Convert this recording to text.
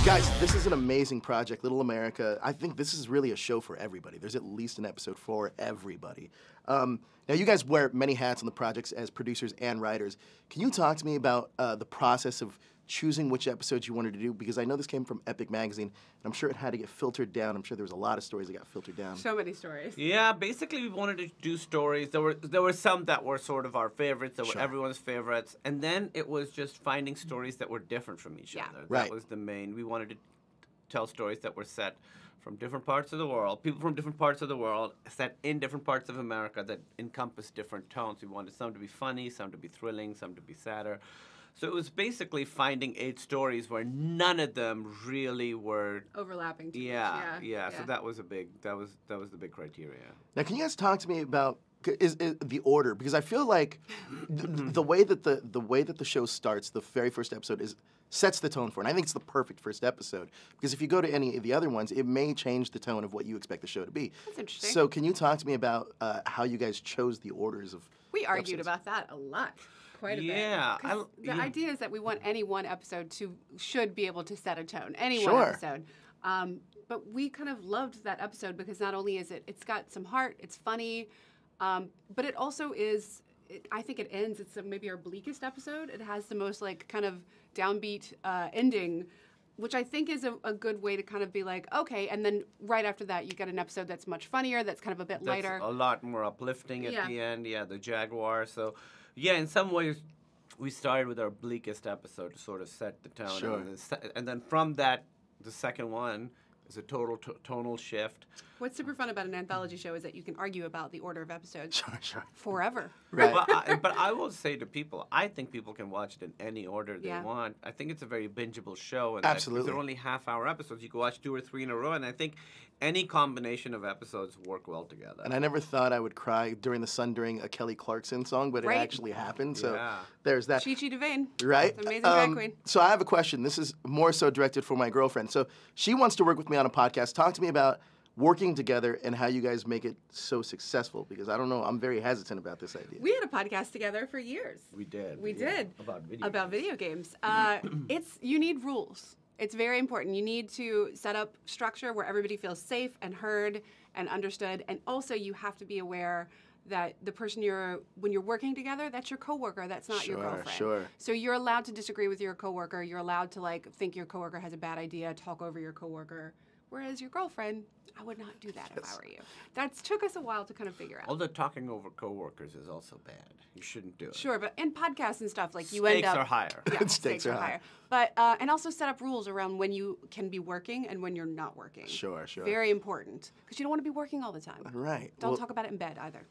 Guys, this is an amazing project, Little America. I think this is really a show for everybody. There's at least an episode for everybody. Now, you guys wear many hats on the projects as producers and writers. Can you talk to me about the process of choosing which episodes you wanted to do? Because I know this came from Epic Magazine, and I'm sure it had to get filtered down. I'm sure there was a lot of stories that got filtered down. So many stories. Yeah, basically we wanted to do stories. There were some that were sort of our favorites, that Sure. were everyone's favorites, and then it was just finding stories that were different from each other. Right. That was the main. We wanted to tell stories that were set from different parts of the world, people from different parts of the world, set in different parts of America that encompass different tones. We wanted some to be funny, some to be thrilling, some to be sadder. So it was basically finding 8 stories where none of them really were Overlapping too yeah. much. So that was the big criteria. Now, can you guys talk to me about is the order? Because I feel like the way that the show starts, the very first episode sets the tone for it. And I think it's the perfect first episode. Because if you go to any of the other ones, it may change the tone of what you expect the show to be. That's interesting. So can you talk to me about how you guys chose the orders of We argued episodes? about that a lot. Quite a Yeah, bit. 'Cause the idea is that we want any one episode should be able to set a tone. Any Sure. one episode. But we kind of loved that episode because not only is it's got some heart, it's funny, but it also is, I think it ends, it's maybe our bleakest episode. It has the most like kind of downbeat ending, which I think is a good way to kind of be like, okay, and then right after that you get an episode that's much funnier, that's kind of a bit lighter. That's a lot more uplifting at the end. Yeah, the Jaguar. So, yeah, in some ways, we started with our bleakest episode to sort of set the tone. Sure. And then from that, the second one is a total tonal shift. What's super fun about an anthology show is that you can argue about the order of episodes Sure. forever. Right. But I will say to people, I think people can watch it in any order they Yeah. want. I think it's a very bingeable show. And Absolutely. They're only half-hour episodes. You can watch 2 or 3 in a row, and I think any combination of episodes work well together. And I never thought I would cry during the sun during a Kelly Clarkson song, but Right. it actually happened. So Yeah. there's that. Chi Chi DeVane. Right? It's an amazing drag queen. So I have a question. This is more so directed for my girlfriend. So she wants to work with me on a podcast. Talk to me about working together and how you guys make it so successful, because I don't know, I'm very hesitant about this idea. We had a podcast together for years. We did. We yeah, did. About video games. You need rules. It's very important. You need to set up structure where everybody feels safe and heard and understood. And also you have to be aware that the person when you're working together, that's your coworker, that's not your girlfriend. Sure. So you're allowed to disagree with your coworker. You're allowed to like think your coworker has a bad idea, talk over your coworker. Whereas your girlfriend, I would not do that if I were you. That took us a while to kind of figure out. All the talking over coworkers is also bad. You shouldn't do it. Sure, but in podcasts and stuff, like you Stakes end up... are higher. Yeah, Stakes are higher. But, and also set up rules around when you can be working and when you're not working. Sure. Very important. Because you don't want to be working all the time. Right. Don't talk about it in bed either.